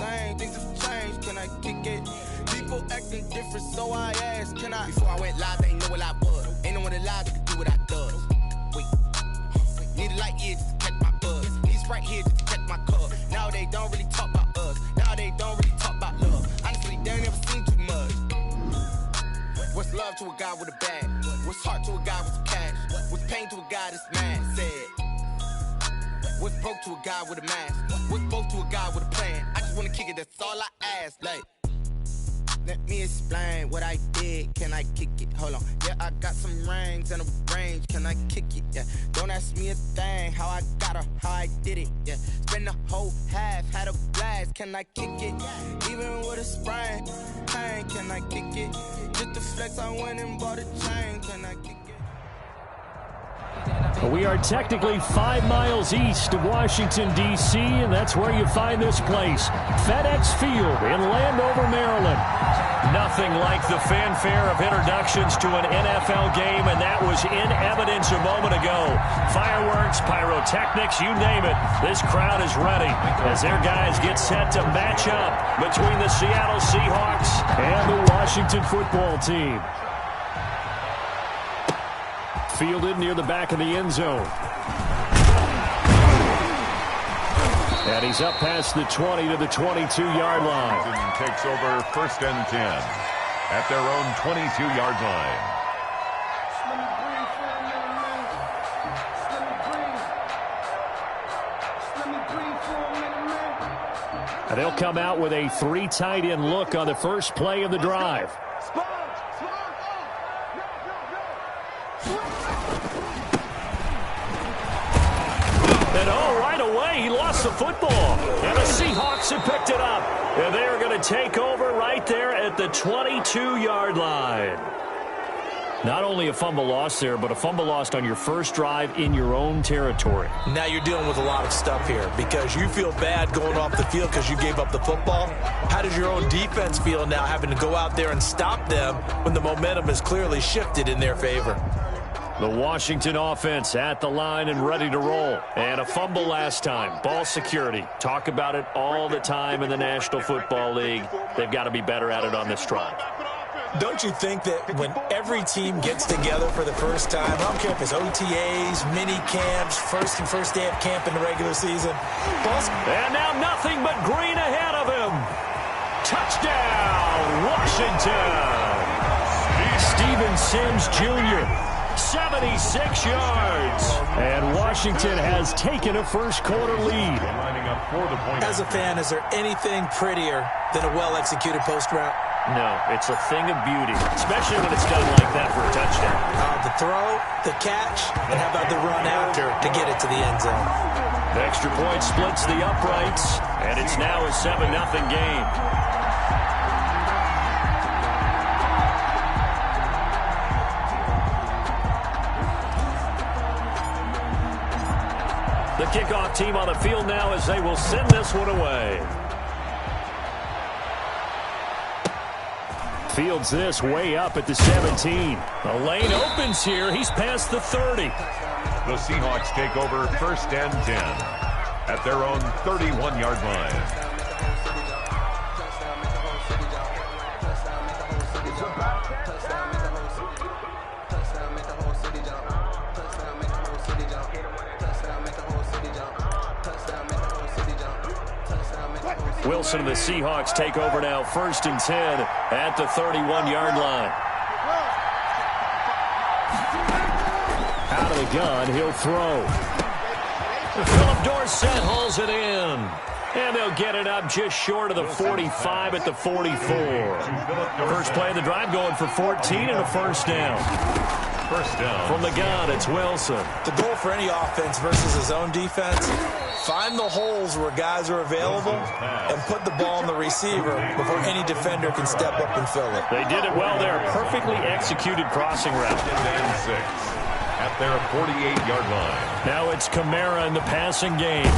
same. Things have changed, can I kick it? People acting different, so I asked, can I? Before I went live, they ain't know what I was. Ain't no one alive that could do what I does. Wait, need a light here just to catch my buzz. Need Sprite here just to catch my cup. Now they don't really talk about us. Now they don't really talk about love. Honestly, they ain't never seen too much. What's love to a guy with a bag? What's heart to a guy with some cash? What's pain to a guy that's mad? Said. What's broke to a guy with a mask? What's both to a guy with a plan? I just wanna kick it, that's all I ask. Like, let me explain what I did. Can I kick it? Hold on. Yeah, I got some rings and a range. Can I kick it? Yeah. Don't ask me a thing. How I got her, how I did it. Yeah. Spend the whole half, had a blast. Can I kick it? Even with a sprain. Pain, can I kick it? Just the flex, I went and bought a chain. Can I kick it? We are technically 5 miles east of Washington, D.C., and that's where you find this place, FedEx Field in Landover, Maryland. Nothing like the fanfare of introductions to an NFL game, and that was in evidence a moment ago. Fireworks, pyrotechnics, you name it. This crowd is ready as their guys get set to match up between the Seattle Seahawks and the Washington football team. Fielded near the back of the end zone. And he's up past the 20 to the 22-yard line. Takes over 1st and 10 at their own 22-yard line. And they'll come out with a 3 tight end look on the first play of the drive. And right away, he lost the football. And the Seahawks have picked it up. And they're going to take over right there at the 22-yard line. Not only a fumble loss there, but a fumble lost on your first drive in your own territory. Now you're dealing with a lot of stuff here because you feel bad going off the field because you gave up the football. How does your own defense feel now having to go out there and stop them when the momentum is clearly shifted in their favor? The Washington offense at the line and ready to roll. And a fumble last time. Ball security. Talk about it all the time in the National Football League. They've got to be better at it on this drive. Don't you think that when every team gets together for the first time, I don't care if it's OTAs, mini camps, first day of camp in the regular season. And now nothing but green ahead of him. Touchdown, Washington. Steven Sims Jr., 76 yards. And Washington has taken a first-quarter lead. As a fan, is there anything prettier than a well-executed post route? No, it's a thing of beauty, especially when it's done like that for a touchdown. The throw, the catch, and how about the run after to get it to the end zone? The extra point splits the uprights, and it's now a 7-0 game. The kickoff team on the field now as they will send this one away. Fields this way up at the 17. The lane opens here. He's past the 30. The Seahawks take over 1st and 10 at their own 31-yard line. Wilson and the Seahawks take over now 1st and 10 at the 31-yard line. Out of the gun, he'll throw. Philip Dorsett hauls it in. And they'll get it up just short of the 45 at the 44. First play of the drive going for 14 and a first down. First down. From the gun, it's Wilson. The goal for any offense versus his own defense, find the holes where guys are available and put the ball on the receiver before any defender can step up and fill it. They did it well there. Perfectly executed crossing route. And 6 at their 48-yard line. Now it's Kamara in the passing game.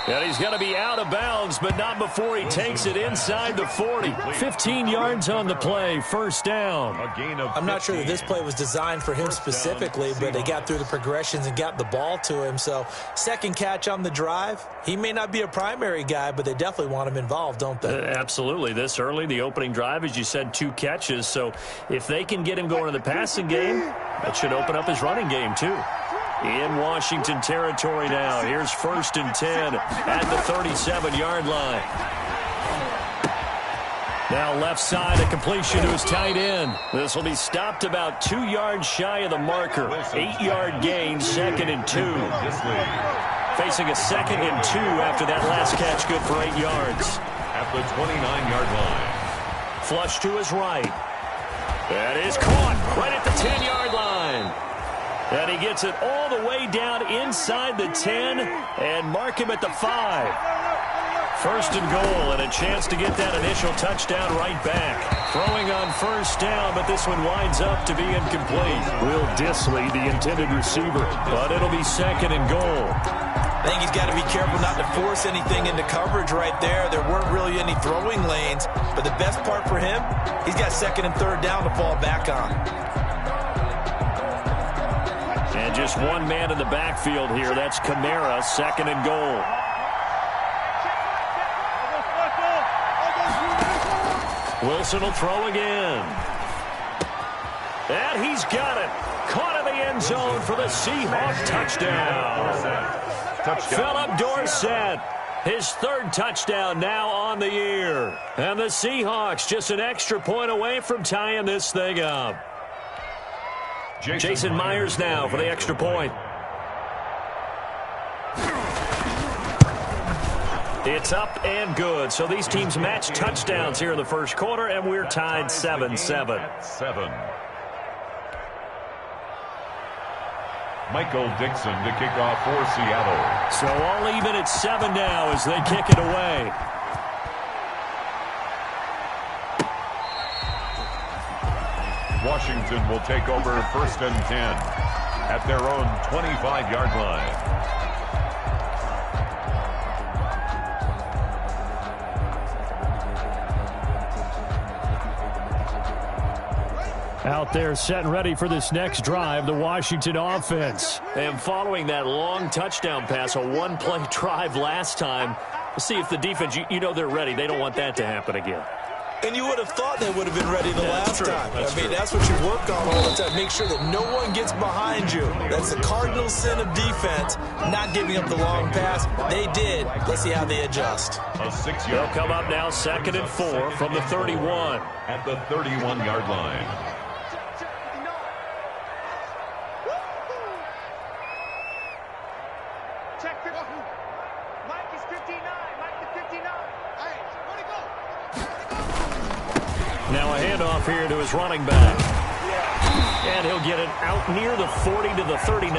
And he's going to be out of bounds, but not before he takes it inside the 40. 15 yards on the play, first down. I'm not sure that this play was designed for him specifically, but they got through the progressions and got the ball to him. So second catch on the drive. He may not be a primary guy, but they definitely want him involved, don't they? Absolutely. This early, the opening drive, as you said, 2 catches. So if they can get him going in the passing game, that should open up his running game too. In Washington territory now. Here's 1st and 10 at the 37-yard line. Now left side, a completion to his tight end. This will be stopped about 2 yards shy of the marker. 8-yard gain, 2nd and 2. Facing a 2nd and 2 after that last catch, good for 8 yards. At the 29-yard line. Flush to his right. That is caught right at the 10-yard line. And he gets it all the way down inside the 10 and mark him at the 5. 1st and goal and a chance to get that initial touchdown right back. Throwing on 1st down, but this one winds up to be incomplete. Will Disley, the intended receiver, but it'll be 2nd and goal. I think he's got to be careful not to force anything into coverage right there. There weren't really any throwing lanes, but the best part for him, he's got 2nd and 3rd down to fall back on. And just one man in the backfield here. That's Kamara, 2nd and goal. Wilson will throw again. And he's got it. Caught in the end zone for the Seahawks touchdown. Philip Dorsett, his 3rd touchdown now on the year. And the Seahawks just an extra point away from tying this thing up. Jason Myers now for the extra point. It's up and good. So these teams match touchdowns here in the 1st quarter, and we're tied 7-7. Michael Dixon to kick off for Seattle. So all even at 7 now as they kick it away. Washington will take over 1st and 10 at their own 25-yard line. Out there set and ready for this next drive, the Washington offense. And following that long touchdown pass, a 1-play drive last time, let's see if the defense, you know they're ready. They don't want that to happen again. And you would have thought they would have been ready the last time. I mean, that's what you work on all the time. Make sure that no one gets behind you. That's the cardinal sin of defense, not giving up the long pass. They did. Let's see how they adjust. They'll come up now 2nd and 4 from the 31. At the 31-yard line. Now a handoff here to his running back. And he'll get it out near the 40 to the 39.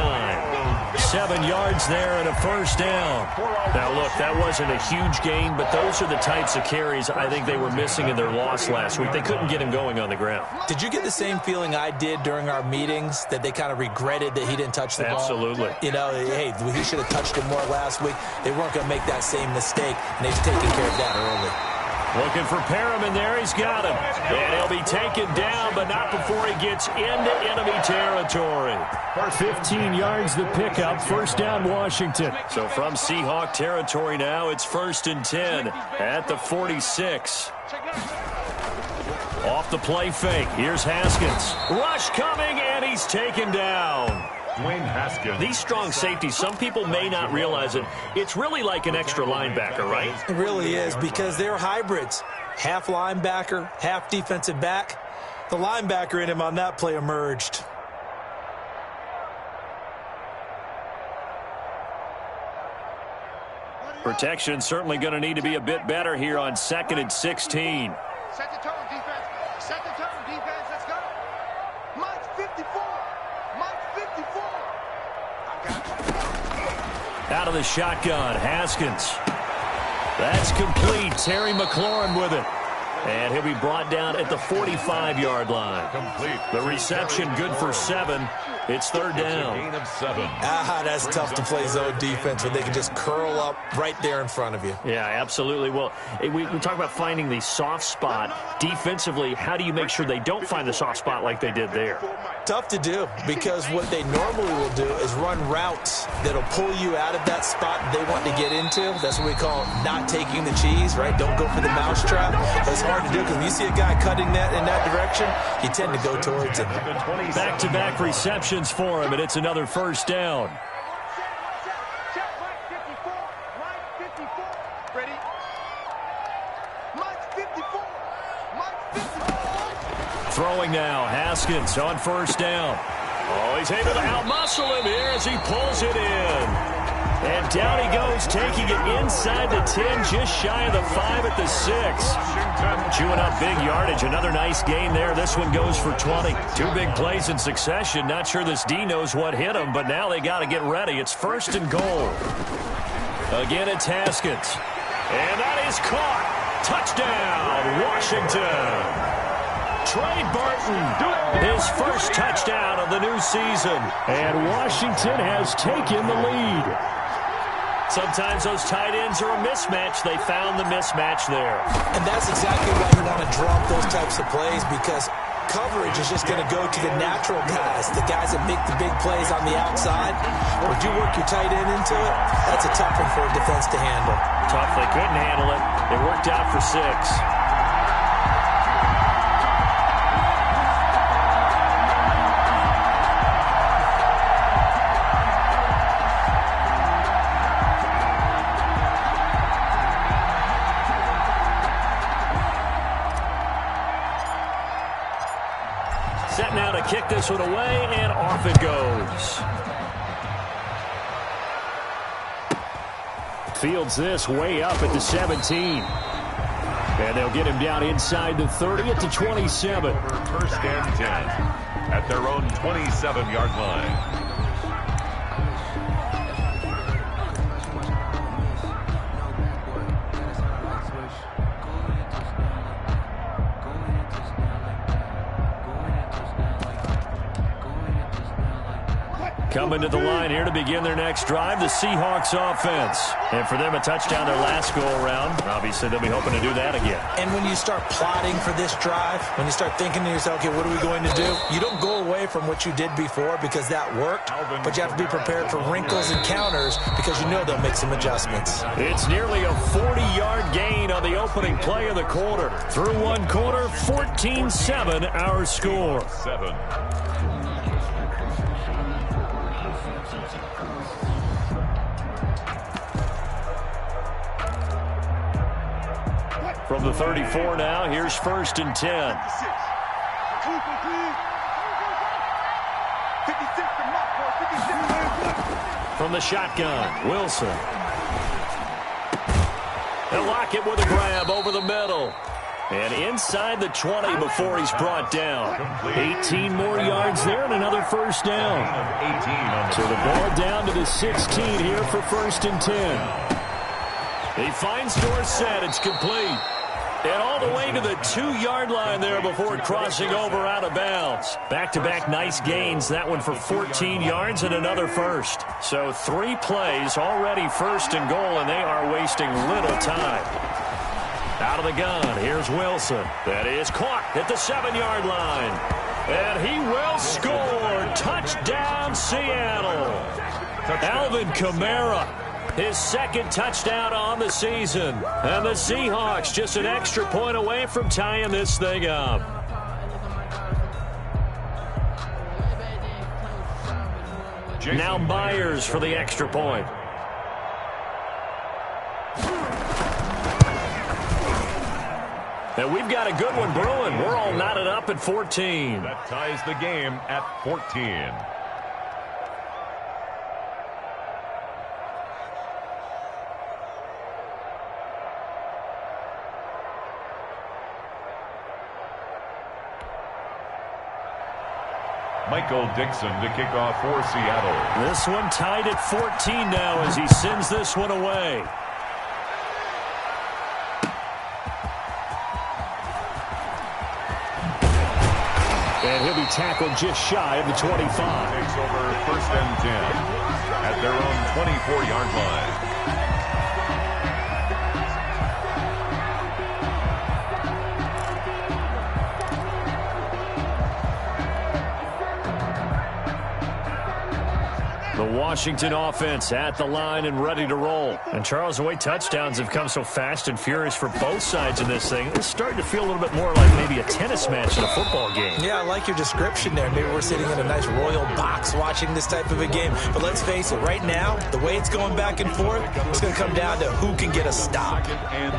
7 yards there and a 1st down. Now, look, that wasn't a huge gain, but those are the types of carries I think they were missing in their loss last week. They couldn't get him going on the ground. Did you get the same feeling I did during our meetings, that they kind of regretted that he didn't touch the ball? Absolutely. You know, hey, he should have touched it more last week. They weren't going to make that same mistake, and they've taken care of that early. Looking for Perriman there. He's got him. And he'll be taken down, but not before he gets into enemy territory. 15 yards the pickup. 1st down, Washington. So from Seahawk territory now, it's 1st and 10 at the 46. Off the play fake. Here's Haskins. Rush coming, and he's taken down. Dwayne Haskins. These strong safeties, some people may not realize it. It's really like an extra linebacker, right? It really is, because they're hybrids. Half linebacker, half defensive back. The linebacker in him on that play emerged. Protection certainly going to need to be a bit better here on 2nd and 16. Set the tone, defense. Set the tone, defense. Let's go. Mike 54. Mike 54. Out of the shotgun, Haskins. That's complete. Terry McLaurin with it. And he'll be brought down at the 45-yard line. Complete. The reception good for 7. It's third down. Gain of 7. That's tough to play zone defense when they can just curl up right there in front of you. Yeah, absolutely. Well, we talk about finding the soft spot. Defensively, how do you make sure they don't find the soft spot like they did there? Tough to do, because what they normally will do is run routes that'll pull you out of that spot they want to get into. That's what we call not taking the cheese, right? Don't go for the mousetrap. It's hard to do because when you see a guy cutting that in that direction, you tend to go towards him. Back-to-back receptions for him, and it's another first down. Throwing now, Haskins on first down. Oh, he's able to out-muscle him here as he pulls it in. And down he goes, taking it inside the 10, just shy of the 5 at the 6. Chewing up big yardage. Another nice gain there. This one goes for 20. 2 big plays in succession. Not sure this D knows what hit him, but now they got to get ready. It's first and goal. Again, it's Haskins. And that is caught. Touchdown, Washington. Trey Burton, his first touchdown of the new season. And Washington has taken the lead. Sometimes those tight ends are a mismatch. They found the mismatch there. And that's exactly why you want to drop those types of plays, because coverage is just going to go to the natural guys, the guys that make the big plays on the outside. Would you work your tight end into it? That's a tough one for a defense to handle. Tough. They couldn't handle it. It worked out for 6. Set now to kick this one away, and off it goes. Fields this way up at the 17. And they'll get him down inside the 30 at the 27. First and 10 at their own 27-yard line. Coming to the line here to begin their next drive, the Seahawks offense. And for them, a touchdown their last go-around. Obviously, they'll be hoping to do that again. And when you start plotting for this drive, when you start thinking to yourself, okay, what are we going to do? You don't go away from what you did before because that worked, but you have to be prepared for wrinkles and counters because you know they'll make some adjustments. It's nearly a 40-yard gain on the opening play of the quarter. Through one quarter, 14-7 our score. 7. From the 34 now, here's first and 10. From the shotgun, Wilson. They'll lock it with a grab over the middle. And inside the 20 before he's brought down. 18 more yards there and another first down. So the ball down to the 16 here for first and 10. He finds Dorsett. It's complete. And all the way to the 2-yard line there before crossing over out of bounds. Back-to-back nice gains. That one for 14 yards and another first. So 3 plays already first and goal, and they are wasting little time. Out of the gun, here's Wilson. That is caught at the 7-yard line. And he will score. Touchdown, Seattle. Alvin Kamara. His second touchdown on the season. And the Seahawks just an extra point away from tying this thing up. Now Myers for the extra point. And we've got a good one brewing. We're all knotted up at 14. That ties the game at 14. Michael Dixon to kick off for Seattle. This one tied at 14 now as he sends this one away. And he'll be tackled just shy of the 25. Takes over 1st and 10 at their own 24-yard line. The Washington offense at the line and ready to roll. And Charles, the way touchdowns have come so fast and furious for both sides in this thing, it's starting to feel a little bit more like maybe a tennis match in a football game. Yeah, I like your description there. Maybe we're sitting in a nice royal box watching this type of a game. But let's face it, right now, the way it's going back and forth, it's going to come down to who can get a stop. 2nd and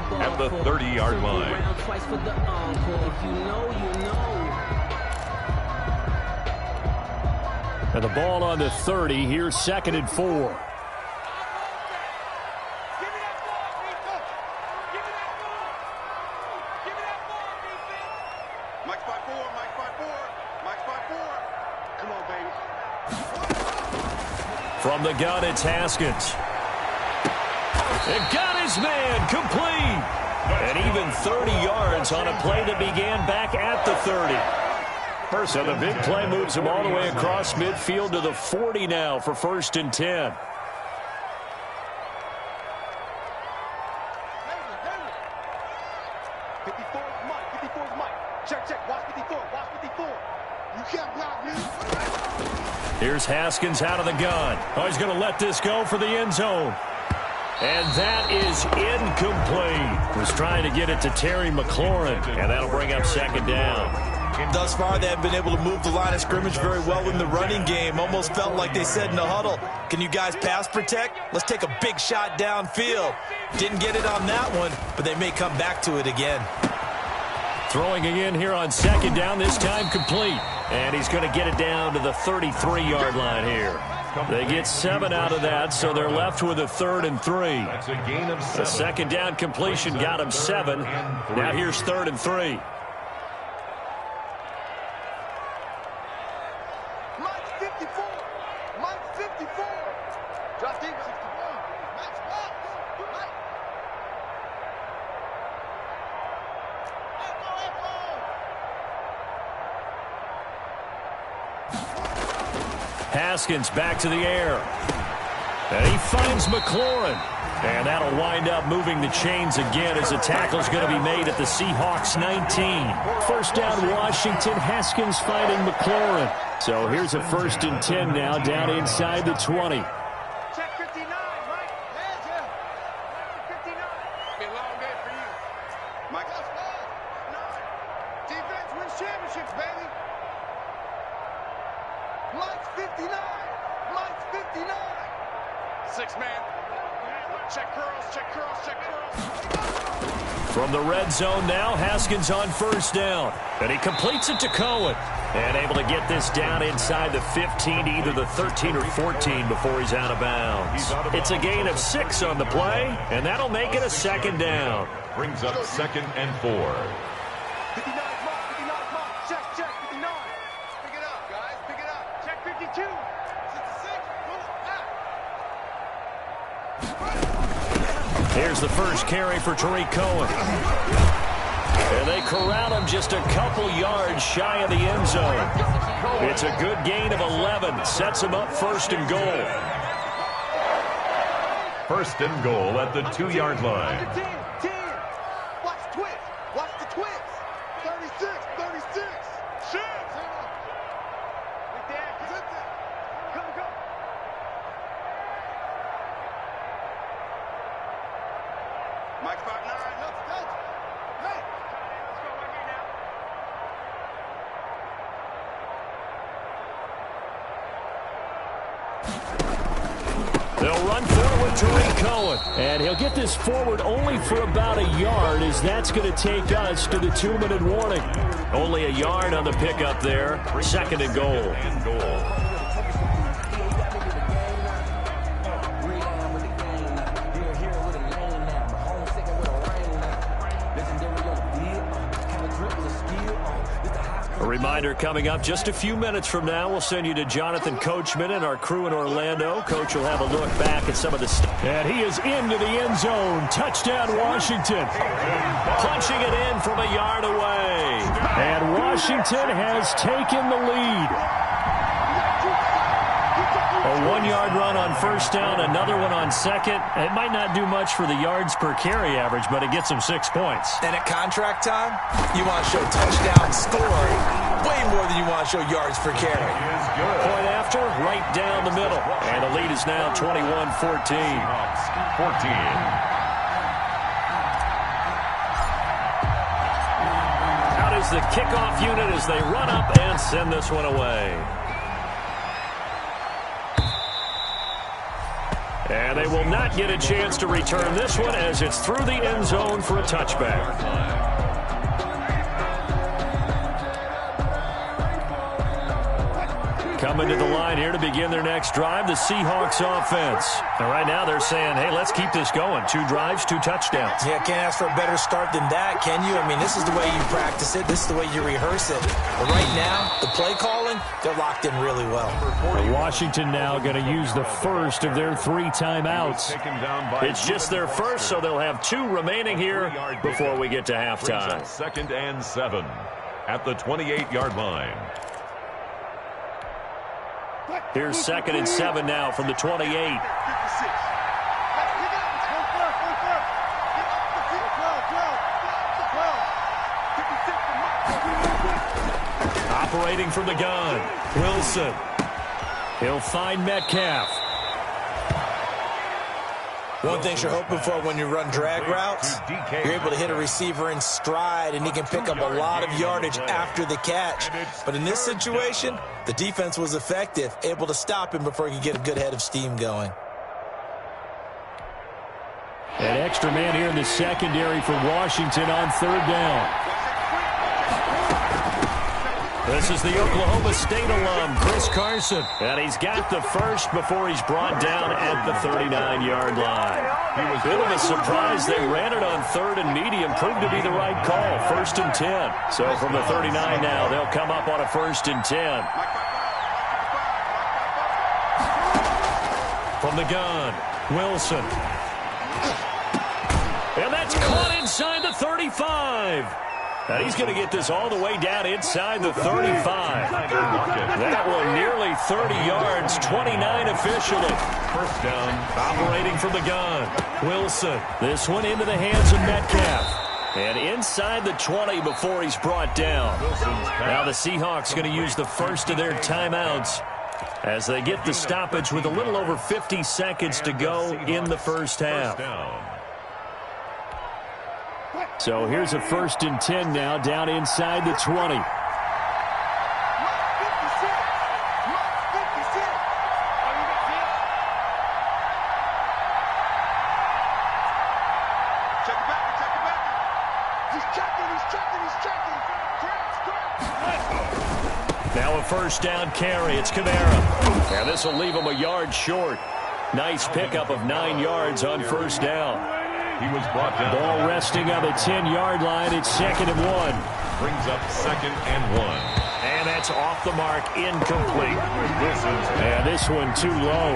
4 at the 30-yard line. And the ball on the 30. Here's 2nd and 4. From the gun, it's Haskins. It got his man complete. And even 30 yards on a play that began back at the 30. So the big play moves him all the way across midfield to the 40 now for 1st and 10. Here's Haskins out of the gun. Oh, he's going to let this go for the end zone. And that is incomplete. Was trying to get it to Terry McLaurin, and that'll bring up 2nd down. Thus far, they have been able to move the line of scrimmage very well in the running game. Almost felt like they said in the huddle, can you guys pass protect? Let's take a big shot downfield. Didn't get it on that one, but they may come back to it again. Throwing again here on 2nd down, this time complete. And he's going to get it down to the 33-yard line here. They get 7 out of that, so they're left with a 3rd and 3. That's a gain of 7. The 2nd down completion got him 7. Now here's 3rd and 3. Haskins back to the air. And he finds McLaurin. And that'll wind up moving the chains again as a tackle's going to be made at the Seahawks 19. 1st down Washington. Haskins finding McLaurin. So here's a 1st and 10 now down inside the 20. Check 59, Mike. Check 59. Be a long day for you. Mike, let's go. Defense wins championships, baby. Mike's 59. Mike's 59. 6-man. Check curls, check curls, check curls. From the red zone now, Haskins on 1st down. And he completes it to Cohen. And able to get this down inside the 15 to either the 13 or 14 before he's out of bounds. It's a gain of 6 on the play, and that'll make it a 2nd down. Brings up 2nd and 4. 59, check, 59. Pick it up, guys, pick it up. Check 52. 66, Here's the first carry for Tariq Cohen. And they corral him just a couple yards shy of the end zone. It's a good gain of 11. Sets him up 1st and goal. 1st and goal at the 2-yard line. 10. Watch the twist. Watch the twist. 36. Shit. Big Dad, come. Mike's 5'9". Hey. Let's go right here now. They'll run forward to Tariq Cohen. And he'll get this forward only for about a yard, as that's going to take us to the 2-minute warning. Only a yard on the pickup there. 2nd and goal. A reminder coming up just a few minutes from now, we'll send you to Jonathan Coachman and our crew in Orlando. Coach will have a look back at some of the stuff. And he is into the end zone. Touchdown, Washington. Punching it in from a yard away. And Washington has taken the lead. A 1-yard run on first down, another one on second. It might not do much for the yards per carry average, but it gets them 6 points. And at contract time, you want to show touchdown score way more than you want to show yards per carry. Point after, right down the middle. And the lead is now 21-14. 14. Out is the kickoff unit as they run up and send this one away. And they will not get a chance to return this one as it's through the end zone for a touchback. Coming to the line here to begin their next drive, the Seahawks offense. And right now they're saying, hey, let's keep this going. 2 drives, 2 touchdowns. Yeah, can't ask for a better start than that, can you? I mean, this is the way you practice it. This is the way you rehearse it. But right now, the play calling, they're locked in really well. Washington now going to use the first of their 3 timeouts. It's just their first, so they'll have 2 remaining here before we get to halftime. 2nd and 7 at the 28-yard line. Here's 2nd and 7 now from the 28. Operating from the gun, Wilson. He'll find Metcalf. One thing you're hoping for when you run drag routes, you're able to hit a receiver in stride, and he can pick up a lot of yardage after the catch. But in this situation, the defense was effective, able to stop him before he could get a good head of steam going. An extra man here in the secondary for Washington on 3rd down. This is the Oklahoma State alum, Chris Carson. And he's got the first before he's brought down at the 39-yard line. Bit of a surprise. They ran it on 3rd and medium. Proved to be the right call. 1st and 10. So from the 39 now, they'll come up on a 1st and 10. From the gun, Wilson. And that's caught inside the 35. And he's going to get this all the way down inside the 35. That one nearly 30 yards, 29 officially. First down. Operating from the gun, Wilson. This one into the hands of Metcalf. And inside the 20 before he's brought down. Now the Seahawks going to use the first of their timeouts as they get the stoppage with a little over 50 seconds to go in the first half. So here's a 1st and 10 now down inside the 20. Now a 1st down carry. It's Kamara. And this will leave him a yard short. Nice pickup of 9 yards on 1st down. He was brought down. Ball resting on the 10-yard line. It's 2nd and 1. Brings up 2nd and 1. And that's off the mark, incomplete. And this one too low.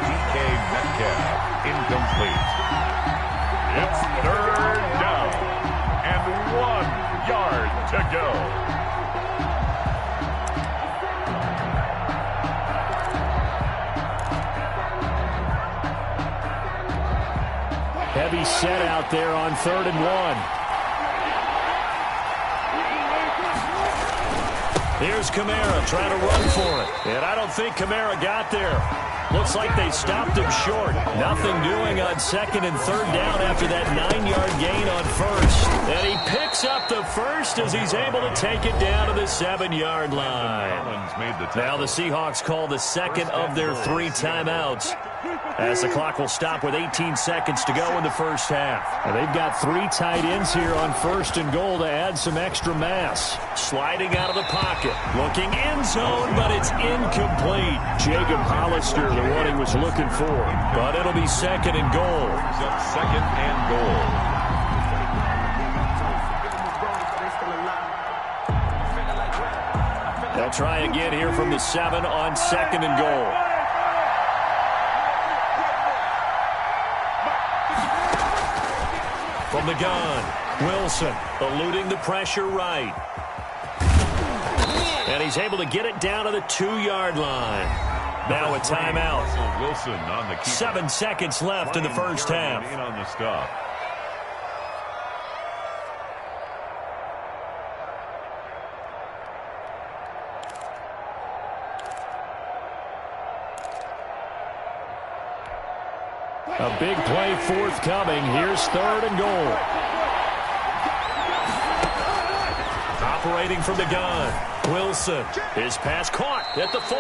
DK Metcalf, incomplete. It's 3rd down and 1 yard to go. Heavy set out there on 3rd and 1. Here's Kamara trying to run for it. And I don't think Kamara got there. Looks like they stopped him short. Nothing doing on 2nd and 3rd down after that 9-yard gain on 1st. And he picks up the first as he's able to take it down to the 7-yard line. Now the Seahawks call the 2nd of their 3 timeouts, as the clock will stop with 18 seconds to go in the first half. And they've got 3 tight ends here on 1st and goal to add some extra mass. Sliding out of the pocket. Looking end zone, but it's incomplete. Jacob Hollister, the one he was looking for. But it'll be 2nd and goal. 2nd and goal. try again here from the 7 on 2nd and goal. From the gun, Wilson eluding the pressure right. And he's able to get it down to the 2-yard line. Now a timeout. Wilson on the keeper. 7 seconds left in the first half. On the stop. A big play forthcoming. Here's 3rd and goal. Operating from the gun, Wilson. His pass caught at the 4.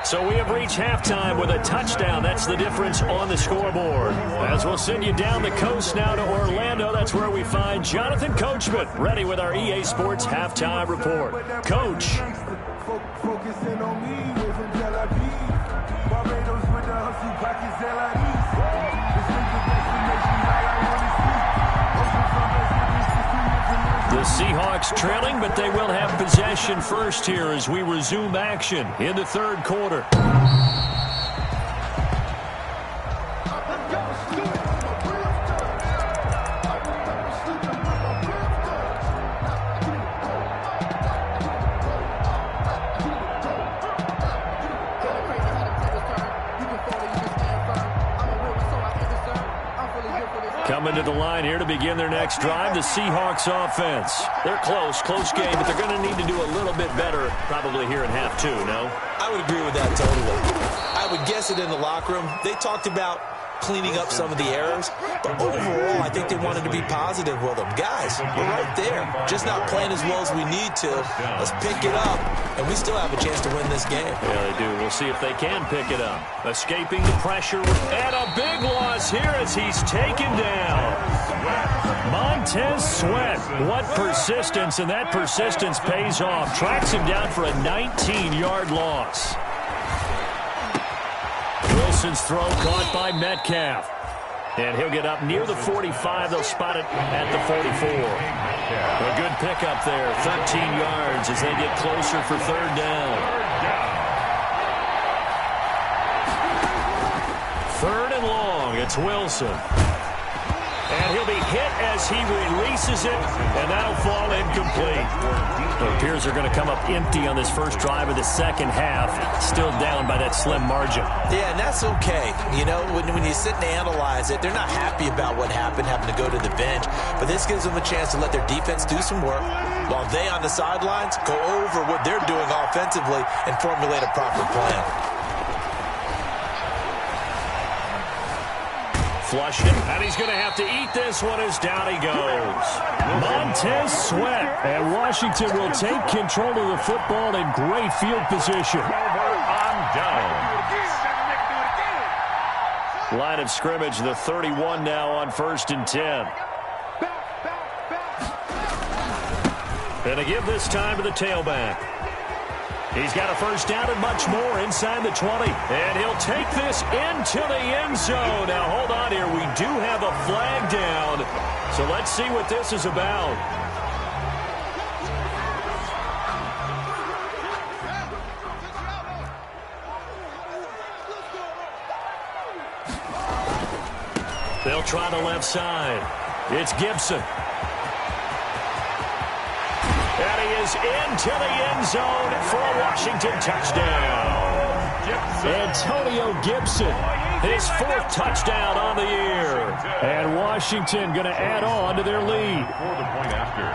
So we have reached halftime with a touchdown. That's the difference on the scoreboard. As we'll send you down the coast now to Orlando, that's where we find Jonathan Coachman, ready with our EA Sports halftime report. Coach. Focusing on me, living Tel Aviv. Barbados with the hustle pockets, LIDs. This is the destination that I want to see. The Seahawks trailing, but they will have possession first here as we resume action in the 3rd quarter. Coming to the line here to begin their next drive, the Seahawks offense. They're close game, but they're going to need to do a little bit better probably here in half 2, no? I would agree with that totally. I would guess it in the locker room. They talked about cleaning up some of the errors, but overall, I think they wanted to be positive with them. Guys, we're right there. Just not playing as well as we need to. Let's pick it up, and we still have a chance to win this game. Yeah, they do. We'll see if they can pick it up. Escaping the pressure, and a big loss here as he's taken down. Montez Sweat. What persistence, and that persistence pays off. Tracks him down for a 19-yard loss. Wilson's throw caught by Metcalf. And he'll get up near the 45. They'll spot it at the 44. A good pickup there. 13 yards as they get closer for 3rd down. 3rd and long. It's Wilson. And he'll be hit as he releases it, and that'll fall incomplete. It appears they're going to come up empty on this first drive of the 2nd half, still down by that slim margin. Yeah, and that's okay. You know, when you sit and analyze it, they're not happy about what happened, having to go to the bench. But this gives them a chance to let their defense do some work, while they on the sidelines go over what they're doing offensively and formulate a proper plan. Flushed it, and he's going to have to eat this one as down he goes. Montez Sweat, and Washington will take control of the football in great field position. Line of scrimmage, the 31 now on 1st and 10. And to give this time to the tailback. He's got a first down and much more inside the 20. And he'll take this into the end zone. Now, hold on here. We do have a flag down. So let's see what this is about. They'll try the left side. It's Gibson. And he is into the end zone for a Washington touchdown. Antonio Gibson, his 4th touchdown on the year. And Washington going to add on to their lead. For the point after.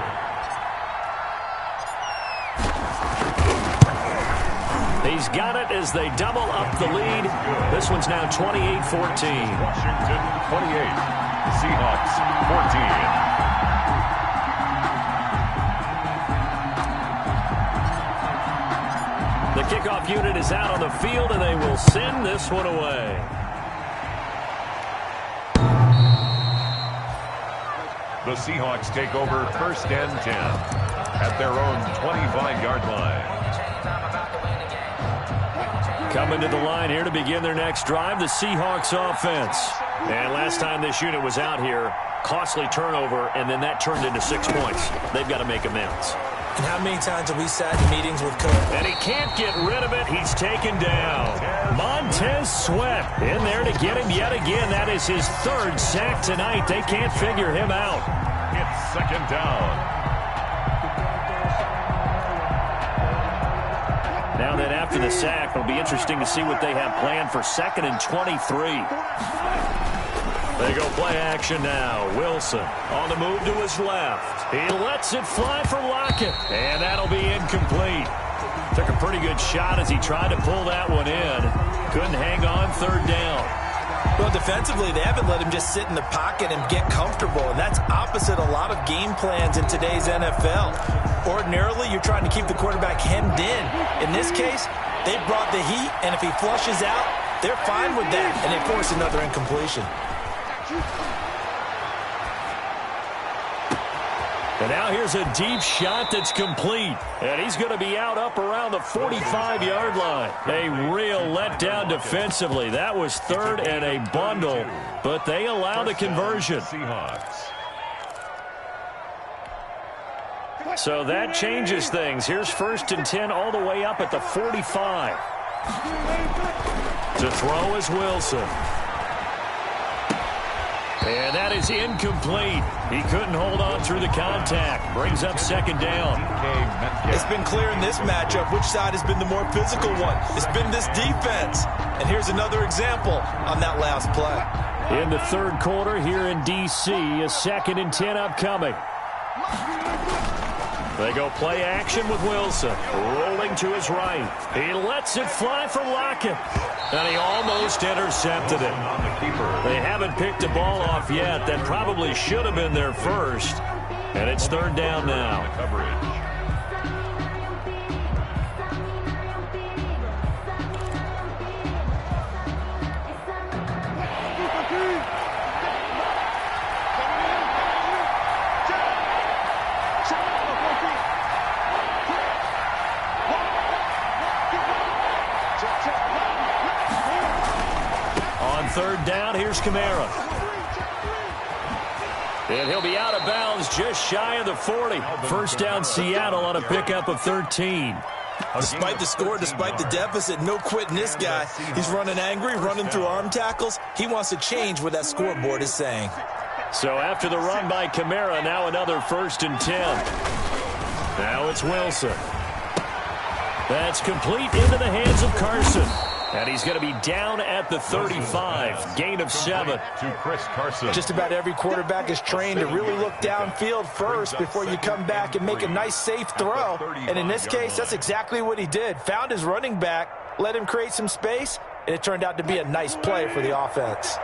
He's got it as they double up the lead. This one's now 28-14. Washington 28, Seahawks 14. The kickoff unit is out on the field, and they will send this one away. The Seahawks take over 1st and 10 at their own 25-yard line. Coming to the line here to begin their next drive, the Seahawks offense. And last time this unit was out here, costly turnover, and then that turned into 6 points. They've got to make amends. And how many times have we sat in meetings with Coach? And he can't get rid of it. He's taken down. Montez Sweat in there to get him yet again. That is his third sack tonight. They can't figure him out. It's second down. Now then, after the sack, it'll be interesting to see what they have planned for 2nd and 23. They go play action now. Wilson on the move to his left. He lets it fly for Lockett, and that'll be incomplete. Took a pretty good shot as he tried to pull that one in. Couldn't hang on 3rd down. Well, defensively, they haven't let him just sit in the pocket and get comfortable, and that's opposite a lot of game plans in today's NFL. Ordinarily, you're trying to keep the quarterback hemmed in. In this case, they brought the heat, and if he flushes out, they're fine with that, and they force another incompletion. And now here's a deep shot that's complete. And he's going to be out up around the 45-yard line. A real letdown defensively. That was 3rd and a bundle, but they allow the conversion. So that changes things. Here's 1st and 10 all the way up at the 45. To throw is Wilson. And that is incomplete. He couldn't hold on through the contact. Brings up 2nd down. It's been clear in this matchup which side has been the more physical one. It's been this defense. And here's another example on that last play. In the 3rd quarter here in D.C., a 2nd and 10 upcoming. They go play action with Wilson. Rolling to his right. He lets it fly for Lockett. And he almost intercepted it. They haven't picked the ball off yet. That probably should have been their first. And it's 3rd down now. On 3rd down, here's Kamara. And he'll be out of bounds just shy of the 40. 1st down Seattle on a pickup of 13. Despite the score, despite the deficit, no quitting this guy. He's running angry, running through arm tackles. He wants to change what that scoreboard is saying. So after the run by Kamara, now another 1st and 10. Now it's Wilson. That's complete into the hands of Carson. And he's going to be down at the 35. Gain of 7. To Chris Carson. Just about every quarterback is trained to really look downfield first before you come back and make a nice, safe throw. And in this case, that's exactly what he did. Found his running back, let him create some space, and it turned out to be a nice play for the offense.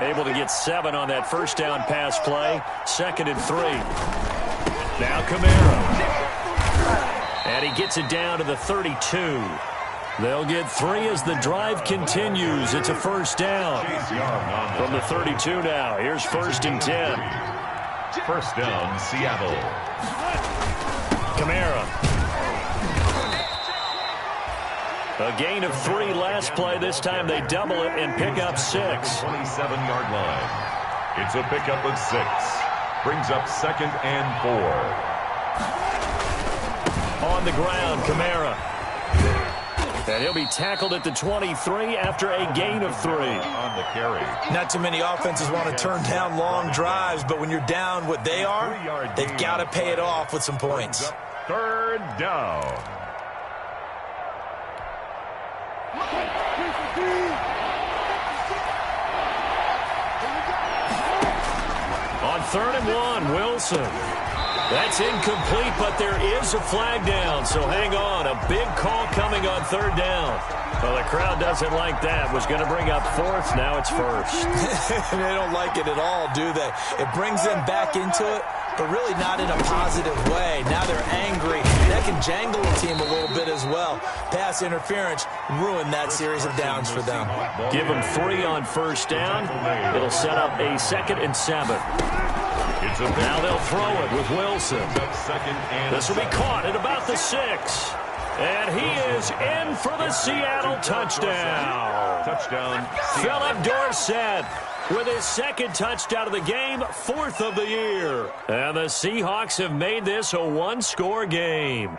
Able to get 7 on that 1st down pass play. 2nd and 3. Now Kamara. And he gets it down to the 32. They'll get 3 as the drive continues. It's a 1st down. From the 32 now. Here's 1st and 10. 1st down, Seattle. Kamara. A gain of 3 last play. This time they double it and pick up 6. 27-yard line. It's a pickup of 6. Brings up 2nd and 4. On the ground, Kamara. And he'll be tackled at the 23 after a gain of 3. On the carry. Not too many offenses want to turn down long drives, but when you're down what they are, they've got to pay it off with some points. 3rd down. On 3rd and 1, Wilson. That's incomplete, but there is a flag down, so hang on. A big call coming on 3rd down. Well, the crowd doesn't like that. Was going to bring up 4th. Now it's 1st. They don't like it at all, do they? It brings them back into it, but really not in a positive way. Now they're angry. That can jangle the team a little bit as well. Pass interference ruined that series of downs for them. Give them 3 on 1st down. It'll set up a 2nd and 7. Now they'll throw it with Wilson. This will be caught at about the 6. And he is in for the Seattle touchdown. Touchdown. Philip Dorsett with his second touchdown of the game, 4th of the year. And the Seahawks have made this a one-score game.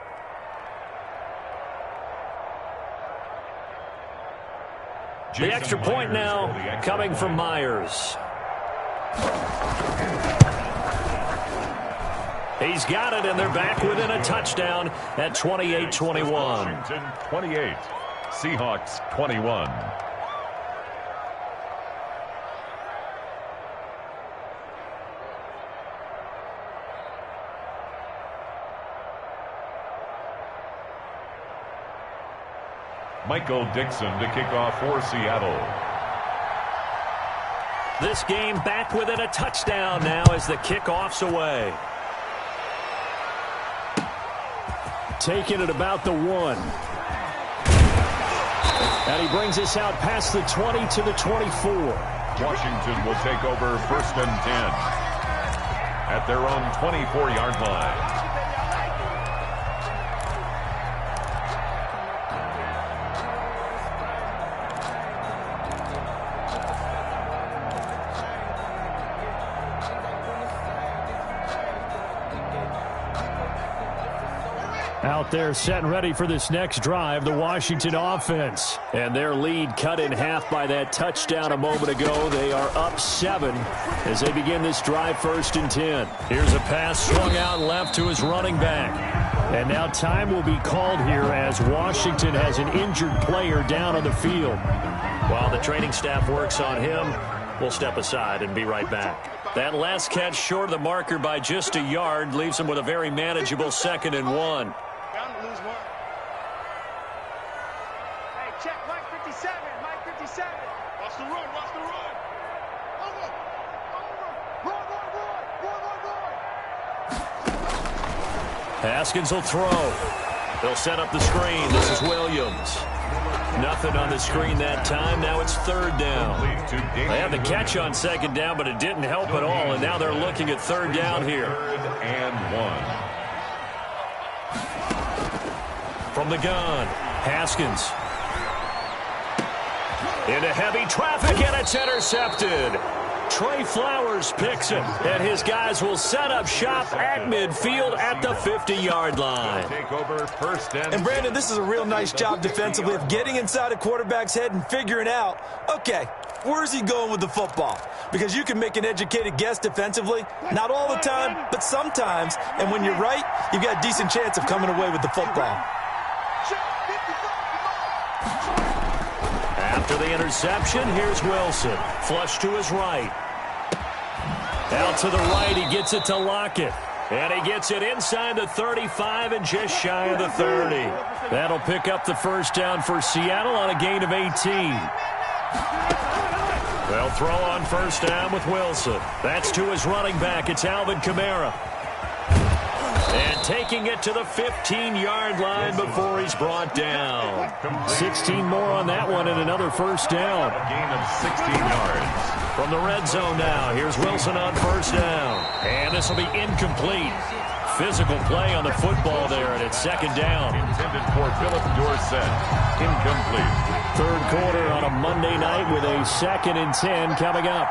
The extra point now coming from Myers. He's got it, and they're back within a touchdown at 28-21. Washington 28, Seahawks 21. Michael Dixon to kick off for Seattle. This game back within a touchdown now as the kickoff's away. Taking it about the 1. And he brings us out past the 20 to the 24. Washington will take over 1st and 10 at their own 24-yard line. Out there set and ready for this next drive, the Washington offense. And their lead cut in half by that touchdown a moment ago. They are up 7 as they begin this drive 1st and 10. Here's a pass swung out left to his running back. And now time will be called here as Washington has an injured player down on the field. While the training staff works on him, we'll step aside and be right back. That last catch short of the marker by just a yard leaves him with a very manageable 2nd and 1. Hey, check Mike 57. Mike 57. Watch the run. Watch the run. Over. Run. Haskins will throw. They'll set up the screen. This is Williams. Nothing on the screen that time. Now it's 3rd down. They had the catch on 2nd down, but it didn't help at all. And now they're looking at 3rd down here. 3rd and 1. From the gun, Haskins. Into heavy traffic, and it's intercepted. Trey Flowers picks it, and his guys will set up shop at midfield at the 50-yard line. Take over 1st And Brandon, this is a real nice job defensively of getting inside a quarterback's head and figuring out, okay, where's he going with the football? Because you can make an educated guess defensively, not all the time, but sometimes. And when you're right, you've got a decent chance of coming away with the football. After the interception, here's Wilson. Flush to his right. Out to the right, he gets it to Lockett. And he gets it inside the 35 and just shy of the 30. That'll pick up the 1st down for Seattle on a gain of 18. They'll throw on 1st down with Wilson. That's to his running back. It's Alvin Kamara. And taking it to the 15-yard line before he's brought down. 16 more on that one and another 1st down. A gain of 16 yards. From the red zone now, here's Wilson on 1st down. And this will be incomplete. Physical play on the football there, and it's 2nd down. Intended for Philip Dorsett. Incomplete. 3rd quarter on a Monday night with a 2nd and 10 coming up.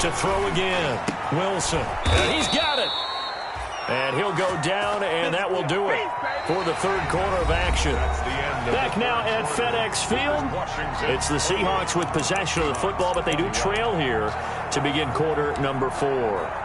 To throw again, Wilson. And he's got it. And he'll go down, and that will do it for the 3rd quarter of action. Back now at FedEx Field. It's the Seahawks with possession of the football, but they do trail here to begin quarter number 4.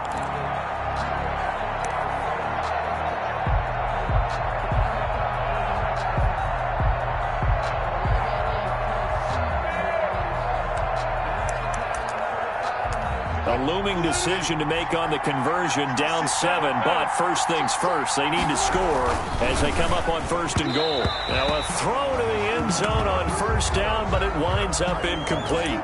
A looming decision to make on the conversion, down 7, but first things first, they need to score as they come up on 1st and goal. Now a throw to the end zone on 1st down, but it winds up incomplete.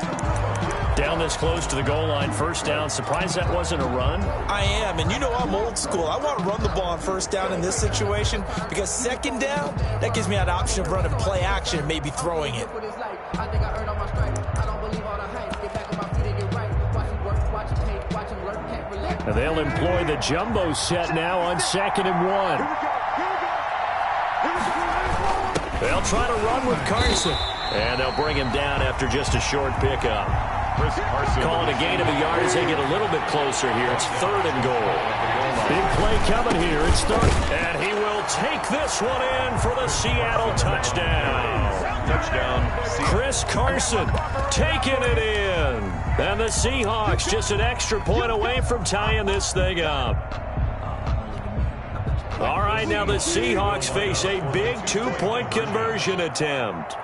Down this close to the goal line, 1st down. Surprised that wasn't a run? I am, and you know I'm old school. I want to run the ball on 1st down in this situation because 2nd down, that gives me an option of running play action and maybe throwing it. And they'll employ the jumbo set now on 2nd and 1. They'll try to run with Carson. And they'll bring him down after just a short pickup. Calling a gain of a yard as they get a little bit closer here. It's 3rd and goal. Big play coming here. It's 3rd. And he will take this one in for the Seattle touchdown. Chris Carson taking it in. And the Seahawks just an extra point away from tying this thing up. All right, now the Seahawks face a big 2-point conversion attempt.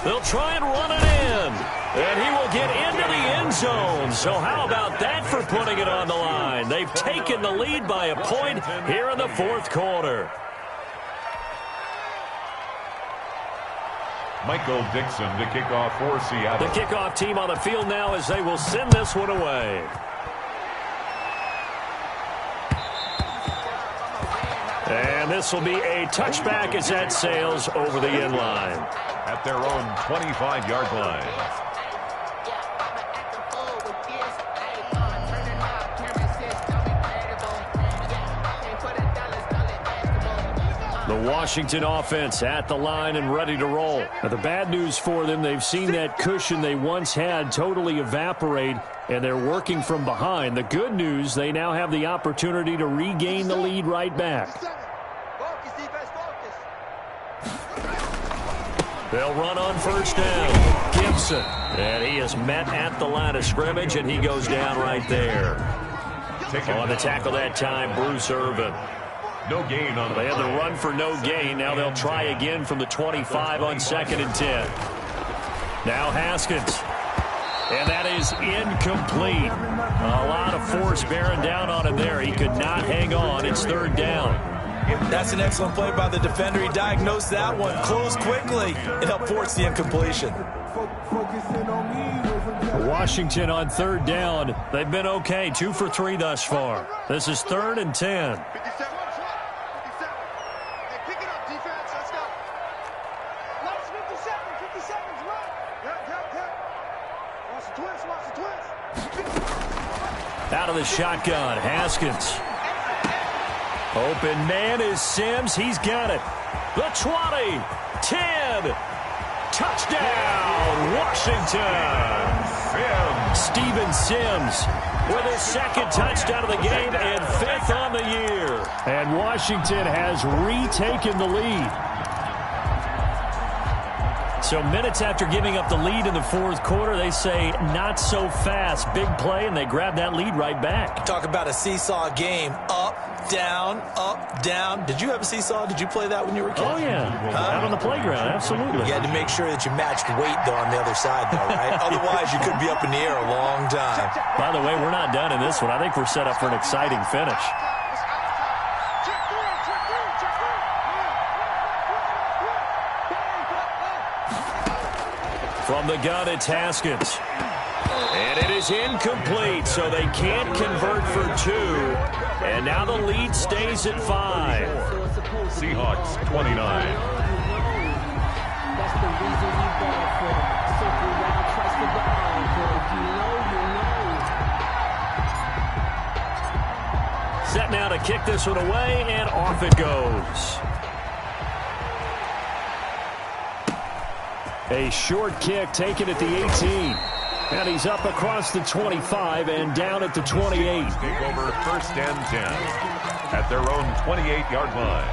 They'll try and run it in. And he will get into the end zone. So how about that for putting it on the line? They've taken the lead by a point here in the 4th quarter. Michael Dixon to kick off for Seattle. The kickoff team on the field now as they will send this one away. And this will be a touchback as that sails over the end line. At their own 25-yard line. The Washington offense at the line and ready to roll. Now, the bad news for them, they've seen that cushion they once had totally evaporate, and they're working from behind. The good news, they now have the opportunity to regain the lead right back. They'll run on 1st down. Gibson. And he is met at the line of scrimmage, and he goes down right there. On the tackle that time, Bruce Irvin. No gain on the They had the run for no gain. Now they'll try again from the 25 on 2nd and 10. Now Haskins. And that is incomplete. A lot of force bearing down on him there. He could not hang on. It's 3rd down. That's an excellent play by the defender. He diagnosed that one, closed quickly, and helped force the incompletion. Washington on 3rd down. They've been okay, 2 for 3 thus far. This is 3rd and 10. 57. Hey, pick it up, defense. Let's go. Last 57 seconds, run. Watch the twist. Out of the shotgun, Haskins. Open man is Sims. He's got it. The 20, 10, touchdown, Washington. Steven Sims with his 2nd touchdown of the game and 5th on the year. And Washington has retaken the lead. So minutes after giving up the lead in the 4th quarter, they say not so fast. Big play, and they grab that lead right back. Talk about a seesaw game. Up, down. Did you have a seesaw? Did you play that when you were a kid? Oh, yeah. Out on the playground, absolutely. You had to make sure that you matched weight, though, on the other side, though, right? Otherwise, you could be up in the air a long time. By the way, we're not done in this one. I think we're set up for an exciting finish. From the gun, it's Haskins. And it is incomplete, so they can't convert for 2. And now the lead stays at 5. Seahawks 29. That's the reason we ball for. Circle around, trust the ball. If you know, you know. Set now to kick this one away, and off it goes. A short kick taken at the 18. And he's up across the 25 and down at the 28. Take over 1st and 10 at their own 28-yard line.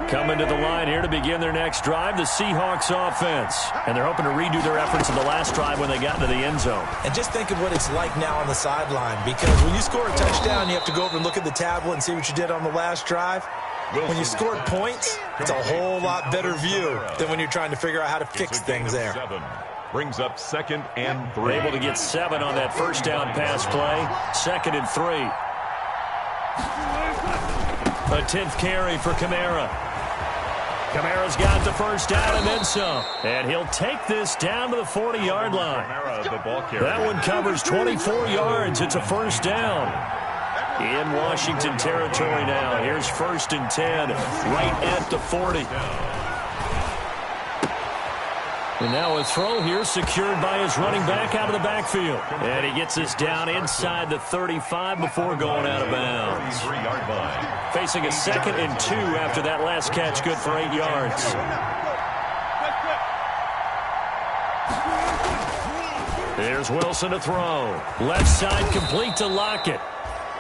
Coming to the line here to begin their next drive, the Seahawks offense. And they're hoping to redo their efforts in the last drive when they got into the end zone. And just think of what it's like now on the sideline, because when you score a touchdown, you have to go over and look at the tablet and see what you did on the last drive. When you scored points, it's a whole lot better view than when you're trying to figure out how to fix things there. Brings up 2nd and 3. Able to get 7 on that 1st down pass play. 2nd and 3. A 10th carry for Kamara. Kamara's got the 1st down and then some. And he'll take this down to the 40-yard line. Kamara, the ball carrier. That one covers 24 yards. It's a 1st down. In Washington territory now. Here's 1st and 10, right at the 40. And now a throw here secured by his running back out of the backfield. And he gets us down inside the 35 before going out of bounds. Facing a 2nd and 2 after that last catch, good for 8 yards. There's Wilson to throw. Left side complete to Lockett.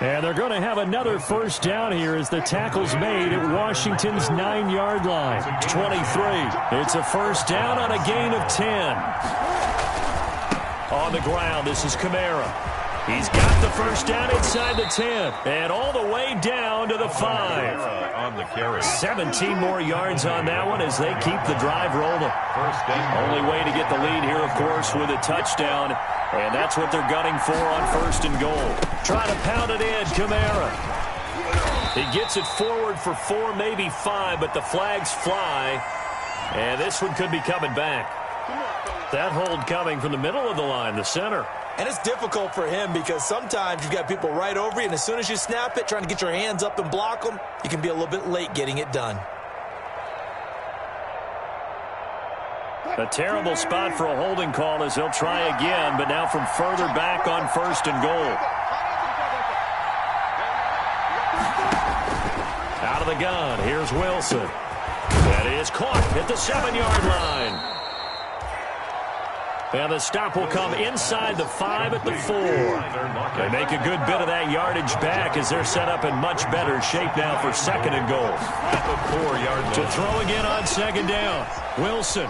And they're going to have another 1st down here as the tackle's made at Washington's 9-yard line. 23. It's a 1st down on a gain of 10. On the ground, this is Kamara. He's got the 1st down inside the 10. And all the way down to the 5. On the carry. 17 more yards on that one as they keep the drive rolling. Only way to get the lead here, of course, with a touchdown. And that's what they're gunning for on 1st and goal. Try to pound it in, Kamara. He gets it forward for 4, maybe 5, but the flags fly. And this one could be coming back. That hold coming from the middle of the line, the center. And it's difficult for him because sometimes you've got people right over you, and as soon as you snap it, trying to get your hands up and block them, you can be a little bit late getting it done. A terrible spot for a holding call as they'll try again, but now from further back on 1st and goal. Out of the gun, here's Wilson. That is caught at the 7-yard line. And the stop will come inside the 5 at the 4. They make a good bit of that yardage back as they're set up in much better shape now for 2nd and goal. At the 4-yard line. To throw again on 2nd down. Wilson.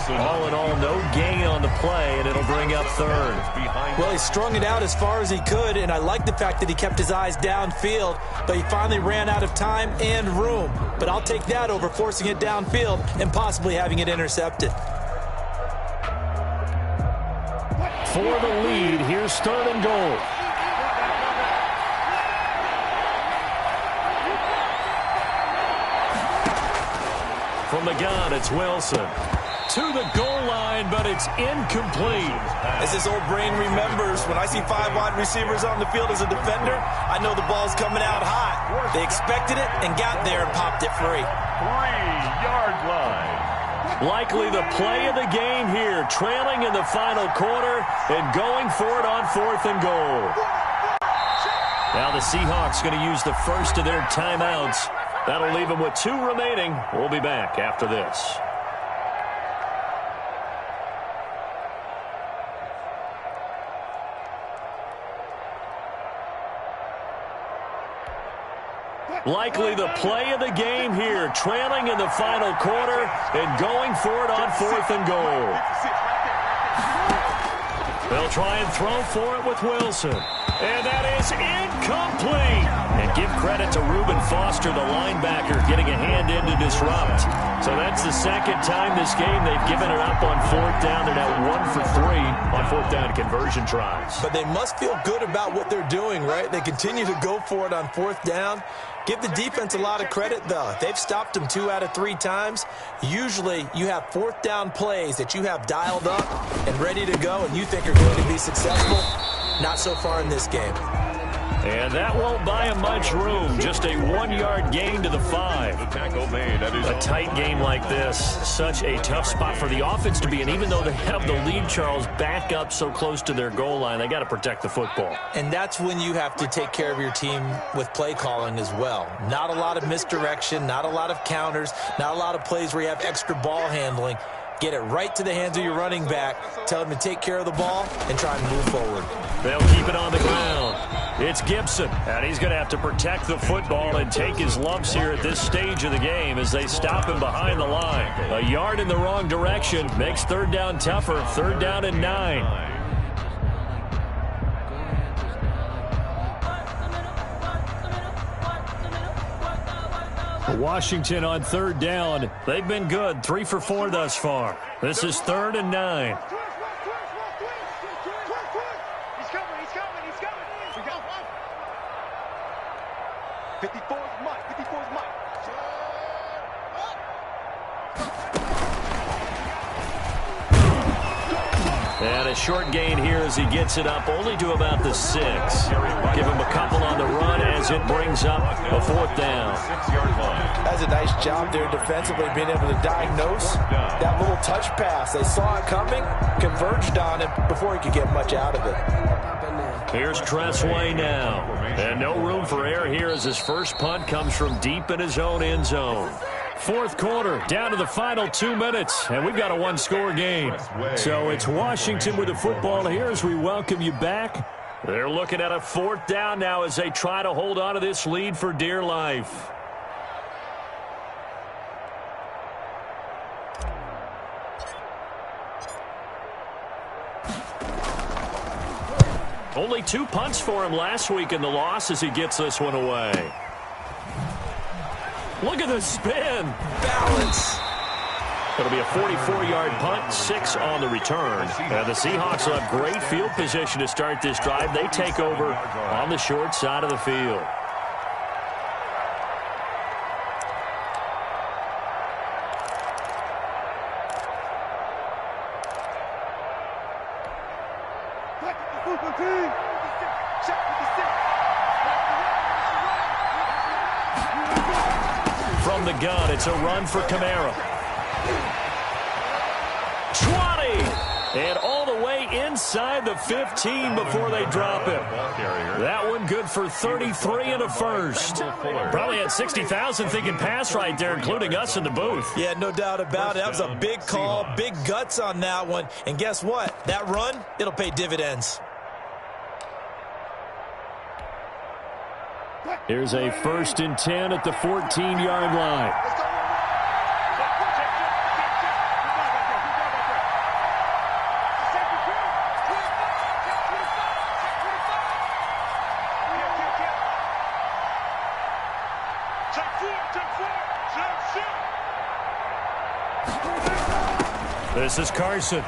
All in all, no gain on the play, and it'll bring up 3rd. Well, he strung it out as far as he could, and I like the fact that he kept his eyes downfield, but he finally ran out of time and room. But I'll take that over forcing it downfield and possibly having it intercepted. For the lead, here's 3rd and goal. From the gun, it's Wilson. To the goal line, but it's incomplete. As this old brain remembers, when I see 5 wide receivers on the field as a defender, I know the ball's coming out hot. They expected it and got there and popped it free. 3-yard line. Likely the play of the game here, trailing in the final quarter and going for it on 4th and goal. Now the Seahawks going to use the first of their timeouts. That'll leave them with 2 remaining. We'll be back after this. Likely the play of the game here, trailing in the final quarter and going for it on 4th and goal. They'll try and throw for it with Wilson. And that is incomplete. And give credit to Reuben Foster, the linebacker, getting a hand in to disrupt. So that's the 2nd time this game they've given it up on 4th down. They're now 1 for 3 on 4th down conversion tries. But they must feel good about what they're doing, right? They continue to go for it on 4th down. Give the defense a lot of credit, though. They've stopped them 2 out of 3 times. Usually you have 4th down plays that you have dialed up and ready to go and you think are going to be successful. Not so far in this game. And that won't buy him much room. Just a 1-yard gain to the 5. The tackle made. That is a tight game like this. Such a tough spot for the offense to be in. Even though they have the lead, Charles, back up so close to their goal line, they got to protect the football. And that's when you have to take care of your team with play calling as well. Not a lot of misdirection, not a lot of counters, not a lot of plays where you have extra ball handling. Get it right to the hands of your running back. Tell him to take care of the ball and try and move forward. They'll keep it on the ground. It's Gibson, and he's going to have to protect the football and take his lumps here at this stage of the game as they stop him behind the line. A yard in the wrong direction makes 3rd down tougher. 3rd down and 9. Washington on 3rd down. They've been good. 3 for 4 thus far. This is 3rd and 9. He's coming. 54 is Mike. 54 is Mike. And a short gain here as he gets it up only to about the 6. Give him a couple on the run as it brings up a 4th down. That's a nice job there defensively, being able to diagnose that little touch pass. They saw it coming, converged on it before he could get much out of it. Here's Tressway now. And no room for error here as his first punt comes from deep in his own end zone. 4th quarter, down to the final 2 minutes, and we've got a 1-score game. So it's Washington with the football here as we welcome you back. They're looking at a 4th down now as they try to hold on to this lead for dear life. Only 2 punts for him last week in the loss as he gets this one away. Look at the spin. Balance. It'll be a 44-yard punt, 6 on the return. And the Seahawks will have great field position to start this drive. They take over on the short side of the field. From the gun, it's a run for Kamara. 20! And all the way inside the 15 before they drop it. That one good for 33 and a first. Probably had 60,000 thinking pass right there, including us in the booth. Yeah, no doubt about it. That was a big call, big guts on that one. And guess what? That run, it'll pay dividends. Here's a 1st and 10 at the 14-yard line. This is Carson.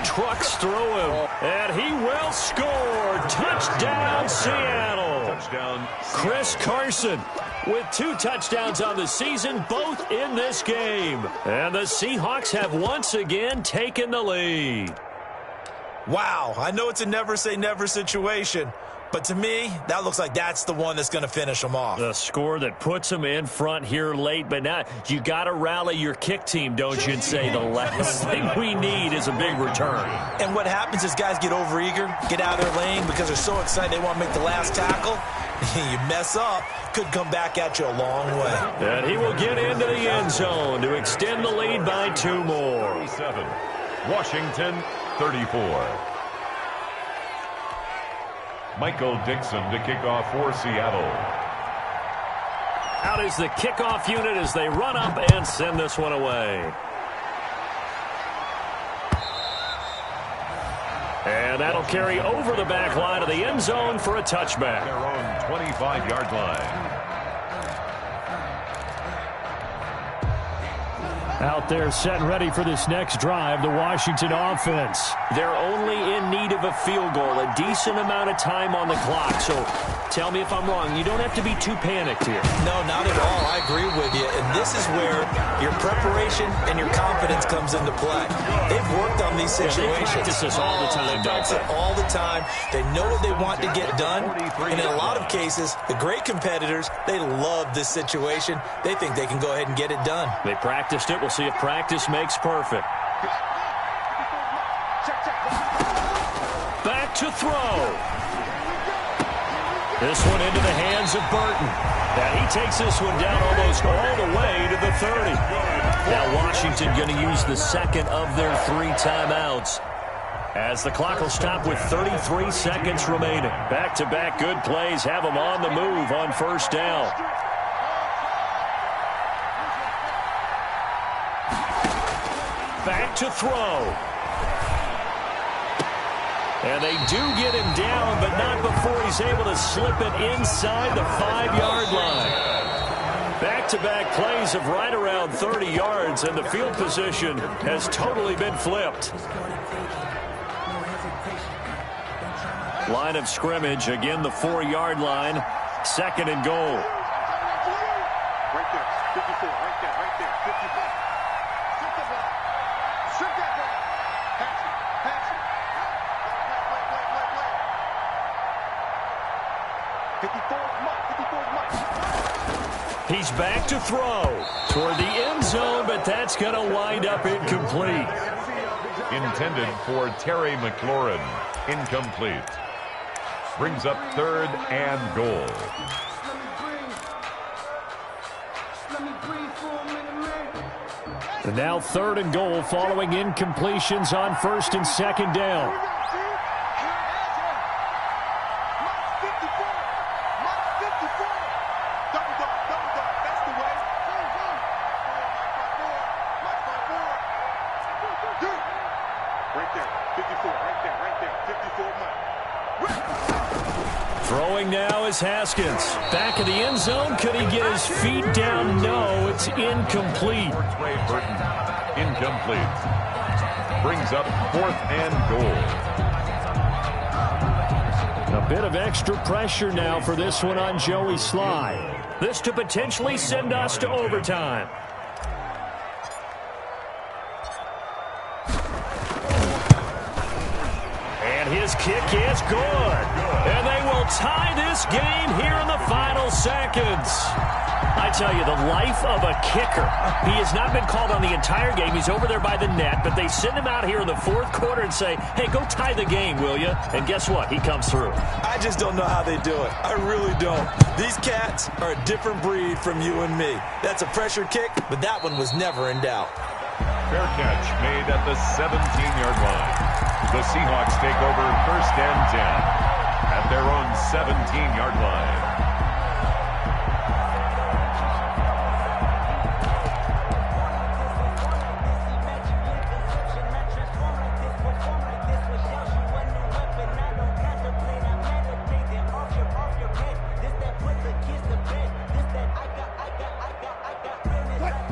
Trucks through him, and he will score. Touchdown, Seattle. Touchdown. Chris Carson with 2 touchdowns on the season, both in this game. And the Seahawks have once again taken the lead. Wow, I know it's a never-say-never situation, but to me, that looks like that's the one that's going to finish them off. The score that puts them in front here late, but now you got to rally your kick team, don't you, and say the last thing we need is a big return. And what happens is guys get overeager, get out of their lane because they're so excited they want to make the last tackle. You mess up, could come back at you a long way. And he will get into the end zone to extend the lead by 2 more. 37. Washington, 34. Michael Dixon to kick off for Seattle. Out is the kickoff unit as they run up and send this one away. And that'll carry over the back line of the end zone for a touchback. Their own 25-yard line. Out there set and ready for this next drive, the Washington offense. They're only in need of a field goal, a decent amount of time on the clock. So tell me if I'm wrong. You don't have to be too panicked here. No, not at all. I agree with you. And this is where your preparation and your confidence comes into play. They've worked on these situations. They practice this all the time. They practice it all the time. They know what they want to get done. And in a lot of cases, the great competitors, they love this situation. They think they can go ahead and get it done. They practiced it. We'll see if practice makes perfect. Back to throw. This one into the hands of Burton. And he takes this one down almost all the way to the 30. Now Washington going to use the second of their 3 timeouts, as the clock will stop with 33 seconds remaining. Back-to-back good plays have them on the move on 1st down. Back to throw. And they do get him down, but not before he's able to slip it inside the 5-yard line. Back-to-back plays of right around 30 yards, and the field position has totally been flipped. Line of scrimmage, again the 4-yard line, 2nd and goal. Right there, 54, right there, 54. Strip the ball. Strip that ball. Pass it, pass it. He's back to throw toward the end zone, but that's going to wind up incomplete. Intended for Terry McLaurin. Incomplete. Brings up 3rd and goal. And now 3rd and goal following incompletions on 1st and 2nd down. Throwing now is Haskins. Back of the end zone. Could he get his feet down? No, it's incomplete. Burton. Incomplete. Brings up 4th and goal. A bit of extra pressure now for this one on Joey Sly. This to potentially send us to overtime. And his kick is good. And they will tie this game here in the final seconds. I tell you, the life of a kicker. He has not been called on the entire game. He's over there by the net, but they send him out here in the 4th quarter and say, hey, go tie the game, will you? And guess what? He comes through. I just don't know how they do it. I really don't. These cats are a different breed from you and me. That's a pressure kick, but that one was never in doubt. Fair catch made at the 17-yard line. The Seahawks take over 1st and 10 at their own 17-yard line.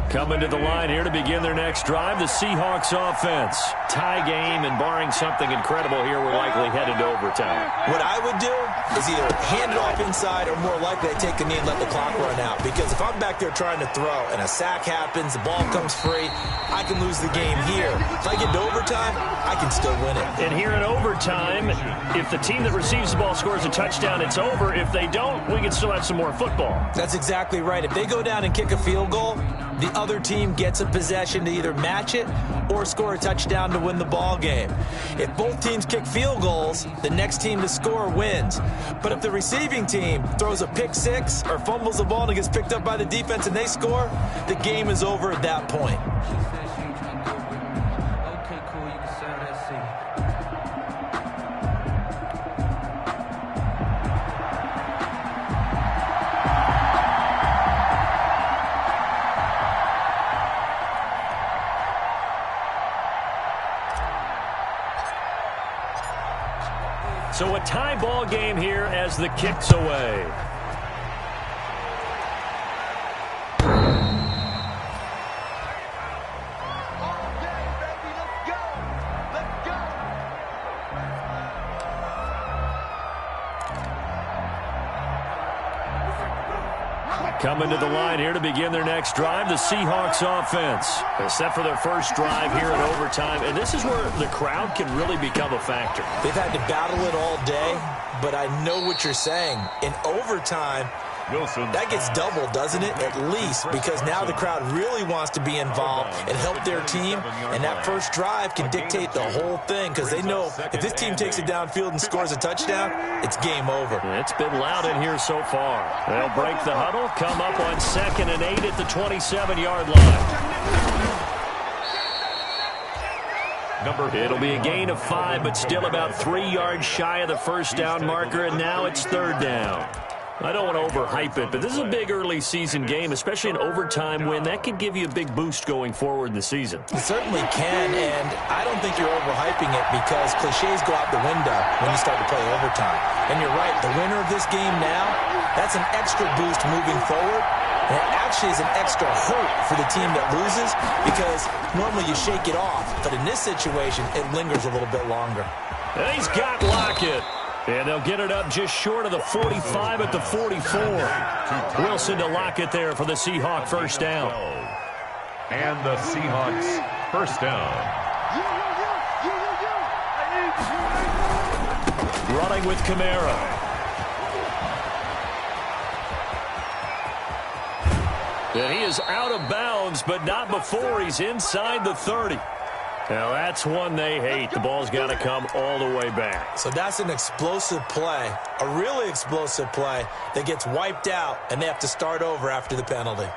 Coming to the line here to begin their next drive, the Seahawks offense. Tie game, and barring something incredible here, we're likely headed to overtime. What I would do is either hand it off inside or more likely I take the knee and let the clock run out. Because if I'm back there trying to throw and a sack happens, the ball comes free, I can lose the game here. If I get to overtime, I can still win it. And here in overtime, if the team that receives the ball scores a touchdown, it's over. If they don't, we can still have some more football. That's exactly right. If they go down and kick a field goal, the other team gets a possession to either match it or score a touchdown to win the ball game. If both teams kick field goals, the next team to score wins. But if the receiving team throws a pick six or fumbles the ball and it gets picked up by the defense and they score, the game is over at that point. Okay, cool. You can serve that seat. So a tie ball game here as the kick's away. Coming to the line here to begin their next drive, the Seahawks offense. They're set for their first drive here in overtime, and this is where the crowd can really become a factor. They've had to battle it all day, but I know what you're saying. In overtime, that gets doubled, doesn't it? At least, because now the crowd really wants to be involved and help their team, and that first drive can dictate the whole thing because they know if this team takes it downfield and scores a touchdown, it's game over. It's been loud in here so far. They'll break the huddle, come up on 2nd and 8 at the 27-yard line. It'll be a gain of 5, but still about 3 yards shy of the first down marker, and now it's 3rd down. I don't want to overhype it, but this is a big early season game, especially an overtime win. That could give you a big boost going forward in the season. It certainly can, and I don't think you're overhyping it because cliches go out the window when you start to play overtime. And you're right, the winner of this game now, that's an extra boost moving forward. And it actually is an extra hurt for the team that loses because normally you shake it off. But in this situation, it lingers a little bit longer. And he's got Lockett. And they'll get it up just short of the 45 at the 44. Wilson to Lockett there for the Seahawk first down. And the Seahawks first down. Running with Kamara. that he is out of bounds, but not before he's inside the 30. Now, that's one they hate. The ball's got to come all the way back. So that's an explosive play, a really explosive play that gets wiped out, and they have to start over after the penalty.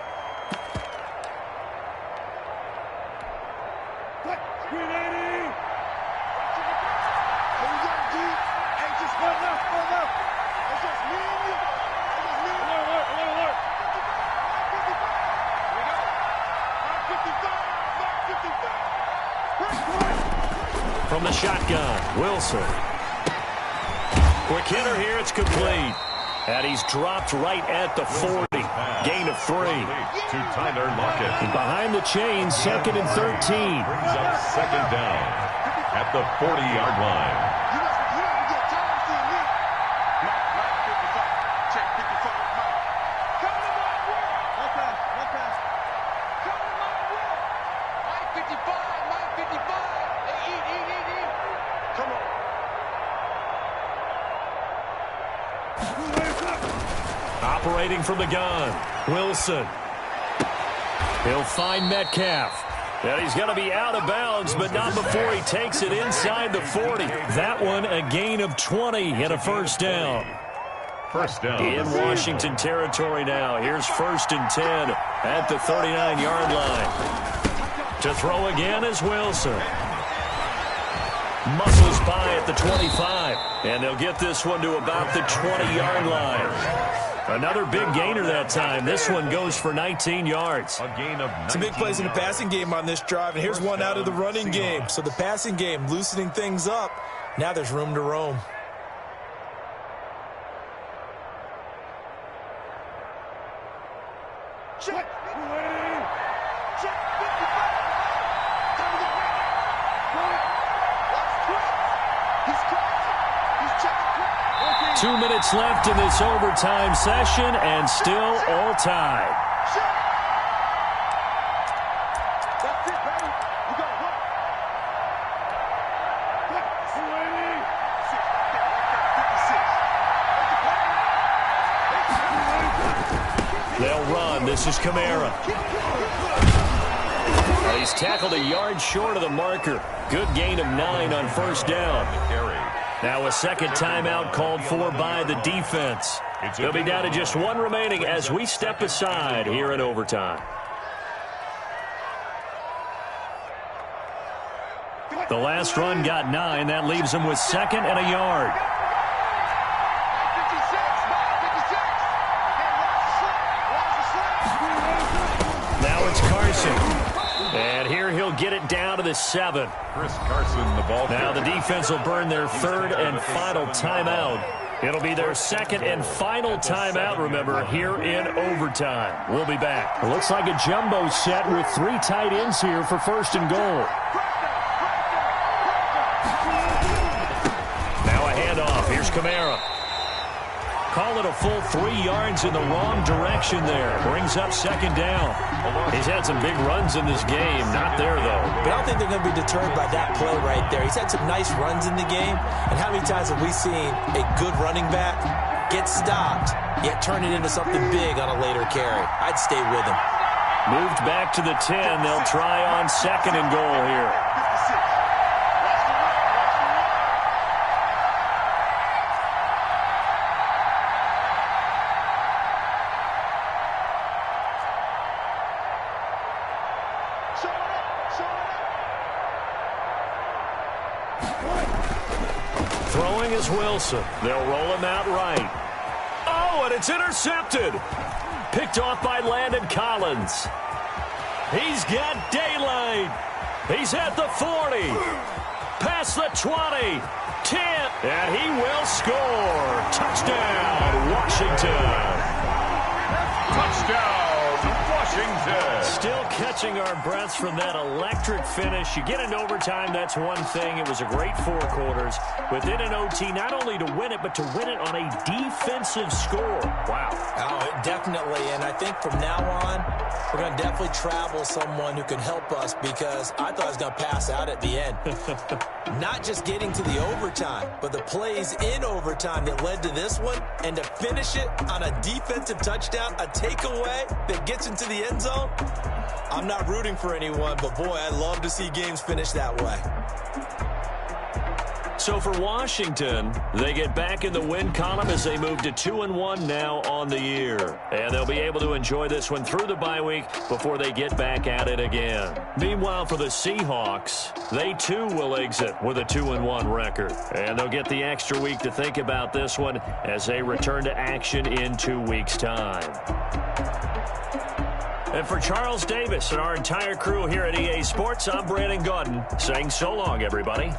From the shotgun, Wilson. Quick hitter here, it's complete. And he's dropped right at the 40. Gain of 3. To Tyler Lockett. Behind the chains, 2nd and 13. Brings up 2nd down at the 40-yard line. Operating from the gun, Wilson. He'll find Metcalf. And he's going to be out of bounds, but not before he takes it inside the 40. That one a gain of 20 and a first down. First down. In Washington territory now. Here's 1st and 10 at the 39-yard line. To throw again is Wilson. Muscles by at the 25. And they'll get this one to about the 20-yard line. Another big gainer that time. This one goes for 19 yards. A gain of 19 Some big plays in the passing game on this drive, and here's one out of the running game. So the passing game loosening things up. Now there's room to roam. Check. 2 minutes left in this overtime session, and still all tied. That's it, baby. We got to work. They'll run. This is Kamara. He's tackled a yard short of the marker. Good gain of 9 on first down. Now a second timeout called for by the defense. They'll be down to just 1 remaining as we step aside here in overtime. The last run got 9. That leaves them with 2nd and a yard. Now it's Carson. And here he'll get it down to the 7. Chris Carson, the ball. Now the defense will burn their 3rd and final timeout. It'll be their 2nd and final timeout, remember, here in overtime. We'll be back. It looks like a jumbo set with 3 tight ends here for 1st and goal. Now a handoff. Here's Kamara. Call it a full 3 yards in the wrong direction there. Brings up 2nd down. He's had some big runs in this game. Not there, though. But I don't think they're going to be deterred by that play right there. He's had some nice runs in the game. And how many times have we seen a good running back get stopped, yet turn it into something big on a later carry? I'd stay with him. Moved back to the 10. They'll try on 2nd and goal here. Throwing is Wilson. They'll roll him out right. Oh, and it's intercepted. Picked off by Landon Collins. He's got daylight. He's at the 40. Past the 20. 10. And he will score. Touchdown, Washington. Touchdown, Washington. Still catching our breaths from that electric finish. You get into overtime, that's one thing. It was a great 4 quarters. Within an OT, not only to win it, but to win it on a defensive score. Wow. Oh, definitely. And I think from now on, we're going to definitely travel someone who can help us, because I thought I was going to pass out at the end. Not just getting to the overtime, but the plays in overtime that led to this one, and to finish it on a defensive touchdown, a takeaway that gets into into the end zone, I'm not rooting for anyone, but boy, I love to see games finish that way. So for Washington, they get back in the win column as they move to 2-1 now on the year. And they'll be able to enjoy this one through the bye week before they get back at it again. Meanwhile, for the Seahawks, they too will exit with a 2-1 record. And they'll get the extra week to think about this one as they return to action in 2 weeks' time. And for Charles Davis and our entire crew here at EA Sports, I'm Brandon Gaudin saying so long, everybody.